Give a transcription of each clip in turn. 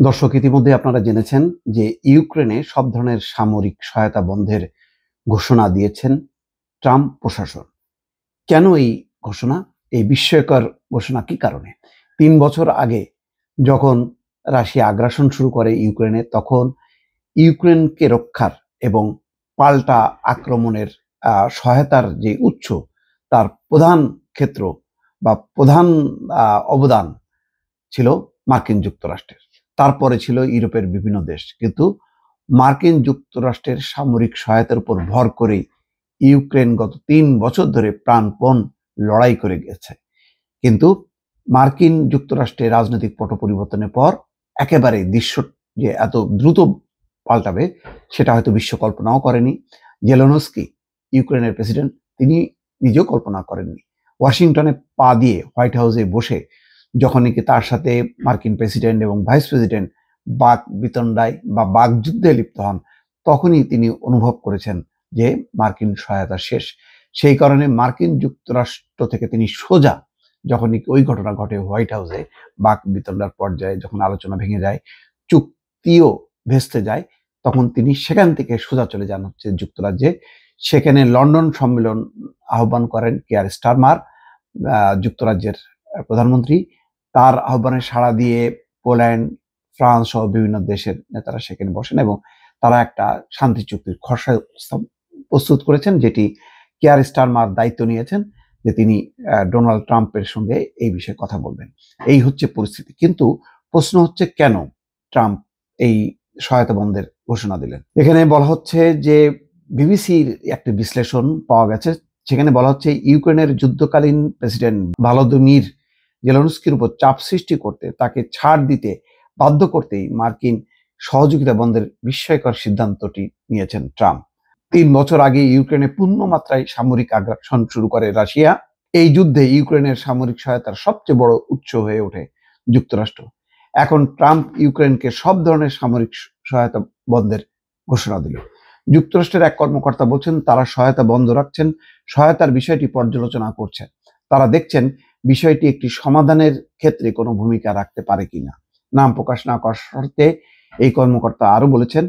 দর্শক, ইতিমধ্যে আপনারা জেনেছেন যে ইউক্রেনে সব ধরনের সামরিক সহায়তা বন্ধের ঘোষণা দিয়েছেন ট্রাম্প প্রশাসন। কেন এই ঘোষণা? এই বিস্ময়কর ঘোষণা কি কারণে? ৩ বছর আগে যখন রাশিয়া আগ্রাসন শুরু করে ইউক্রেনে, তখন ইউক্রেনকে রক্ষার এবং পাল্টা আক্রমণের সহায়তার যে উৎস, তার প্রধান ক্ষেত্র বা প্রধান অবদান ছিল মার্কিন যুক্তরাষ্ট্রের। তারপরে ছিল ইউরোপের বিভিন্ন দেশ। কিন্তু মার্কিন যুক্তরাষ্ট্রের সামরিক সহায়তার উপর ভর করে ইউক্রেন গত ৩ বছর ধরে প্রাণপণ লড়াই করে গেছে। কিন্তু মার্কিন যুক্তরাষ্ট্রের রাজনৈতিক পট পরিবর্তনের পর একেবারে দৃশ্য যে এত দ্রুত পাল্টাবে, সেটা হয়তো বিশ্ব কল্পনাও করেনি। জেলেনস্কি, ইউক্রেনের প্রেসিডেন্ট, তিনি নিজেও কল্পনা করেননি। ওয়াশিংটনে পা দিয়ে হোয়াইট হাউসে বসে যখন নাকি তার সাথে মার্কিন প্রেসিডেন্ট এবং ভাইস প্রেসিডেন্ট বাক বিতণ্ডায় বা বাকযুদ্ধে লিপ্ত হন, তখনই তিনি অনুভব করেছেন যে মার্কিন সহায়তা শেষ। সেই কারণে মার্কিন যুক্তরাষ্ট্র থেকে তিনি সোজা, যখন নাকি ওই ঘটনা ঘটে হোয়াইট হাউসে, বাক বিতণ্ডার পর্যায়ে যখন আলোচনা ভেঙে যায়, চুক্তিও ভেস্তে যায়, তখন তিনি সেখান থেকে সোজা চলে যান হচ্ছে যুক্তরাজ্যে। সেখানে লন্ডন সম্মেলন আহ্বান করেন কিয়ার স্টারমার, যুক্তরাজ্যের প্রধানমন্ত্রী। তার আহ্বানে সাড়া দিয়ে পোল্যান্ড, ফ্রান্স সহ বিভিন্ন দেশের নেতারা সেখানে বসেন এবং তারা একটা শান্তি চুক্তির খসড়া প্রস্তুত করেছেন, যেটি কিয়ার স্টারমার দায়িত্ব নিয়েছেন যে তিনি ডোনাল্ড ট্রাম্পের সঙ্গে এই বিষয়ে কথা বলবেন। এই হচ্ছে পরিস্থিতি। কিন্তু প্রশ্ন হচ্ছে, কেন ট্রাম্প এই সহায়তা বন্ধের ঘোষণা দিলেন? এখানে বলা হচ্ছে যে বিবিসির একটি বিশ্লেষণ পাওয়া গেছে, সেখানে বলা হচ্ছে ইউক্রেনের যুদ্ধকালীন প্রেসিডেন্ট ভলোদিমির জেলেনস্কির উপর চাপ সৃষ্টি করতে, তাকে ছাড় দিতে বাধ্য করতেই মার্কিন সহযোগিতা বন্ধের বিস্ময়কর সিদ্ধান্তটি নিয়েছেন ট্রাম্প। ৩ বছর আগে ইউক্রেনে পূর্ণ মাত্রায় সামরিক আগ্রাসন শুরু করে রাশিয়া। এই যুদ্ধে ইউক্রেনের সামরিক সহায়তার সবচেয়ে বড় উৎস হয়ে ওঠে যুক্তরাষ্ট্র। এখন ট্রাম্প ইউক্রেনকে সব ধরনের সামরিক সহায়তা বন্ধের ঘোষণা দিল। যুক্তরাষ্ট্রের এক কর্মকর্তা বলছেন, তারা সহায়তা বন্ধ রাখছেন, সহায়তার বিষয়টি পর্যালোচনা করছেন। তারা দেখছেন বিষয়টি একটি সমাধানের ক্ষেত্রে কোনো ভূমিকা রাখতে পারে কিনা। নাম প্রকাশ না করার শর্তে এই কর্মকর্তা আরো বলেছেন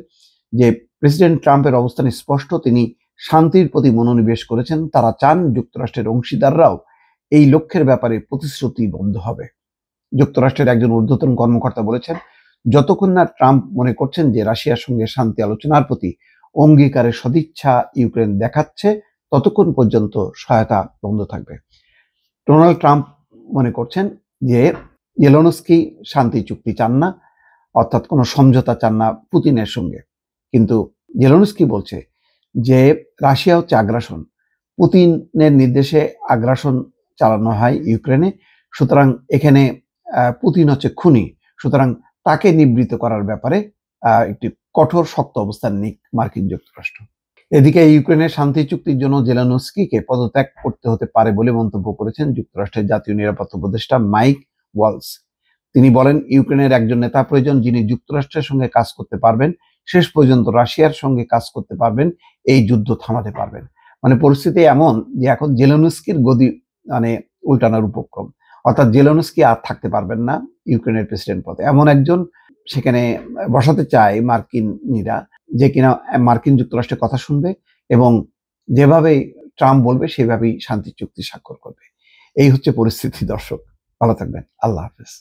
যে প্রেসিডেন্ট ট্রাম্পের অবস্থান স্পষ্ট, তিনি শান্তির প্রতি মনোনিবেশ করেছেন। তারা চান যুক্তরাষ্ট্রের অংশীদাররাও এই লক্ষ্যের ব্যাপারে প্রতিশ্রুতিবদ্ধ হবে। যুক্তরাষ্ট্রের একজন ঊর্ধ্বতন কর্মকর্তা বলেছেন, যতক্ষণ না ট্রাম্প মনে করছেন যে রাশিয়ার সঙ্গে শান্তি আলোচনার প্রতি অঙ্গীকারের সদিচ্ছা ইউক্রেন দেখাচ্ছে, ততক্ষণ পর্যন্ত সহায়তা বন্ধ থাকবে। ডোনাল্ড ট্রাম্প মনে করছেন যে জেলেনস্কি শান্তি চুক্তি চান না, অর্থাৎ কোনো সমঝোতা চান না পুতিনের সঙ্গে। কিন্তু জেলেনস্কি বলছে যে রাশিয়া হচ্ছে আগ্রাসন, পুতিনের নির্দেশে আগ্রাসন চালানো হয় ইউক্রেনে, সুতরাং এখানে পুতিন হচ্ছে খুনি, সুতরাং তাকে নিবৃত্ত করার ব্যাপারে একটি কঠোর শক্ত অবস্থান নিক মার্কিন যুক্তরাষ্ট্র। এদিকে ইউক্রেনের শান্তি চুক্তির জন্য জেলেনস্কিকে পদত্যাগ করতে হতে পারে বলে মন্তব্য করেছেন যুক্তরাষ্ট্রের জাতীয় নিরাপত্তা উপদেষ্টা মাইক ওয়ালস। তিনি বলেন, ইউক্রেনের একজন নেতা প্রয়োজন যিনি যুক্তরাষ্ট্রের সঙ্গে কাজ করতে পারবেন, শেষ পর্যন্ত রাশিয়ার সঙ্গে কাজ করতে পারবেন, এই যুদ্ধ থামাতে পারবেন। মানে পরিস্থিতি এমন যে এখন জেলেনস্কির গদি উল্টানোর উপক্রম, অর্থাৎ জেলেনস্কি আর থাকতে পারবেন না ইউক্রেনের প্রেসিডেন্ট পদে। এমন একজন সেখানে বসাতে চায় মার্কিনরা, যে কিনা মার্কিন যুক্তরাষ্ট্রের কথা শুনবে এবং যেভাবে ট্রাম্প বলবে সেভাবেই শান্তি চুক্তি স্বাক্ষর করবে। এই হচ্ছে পরিস্থিতি। দর্শক, ভালো থাকবেন। আল্লাহ হাফেজ।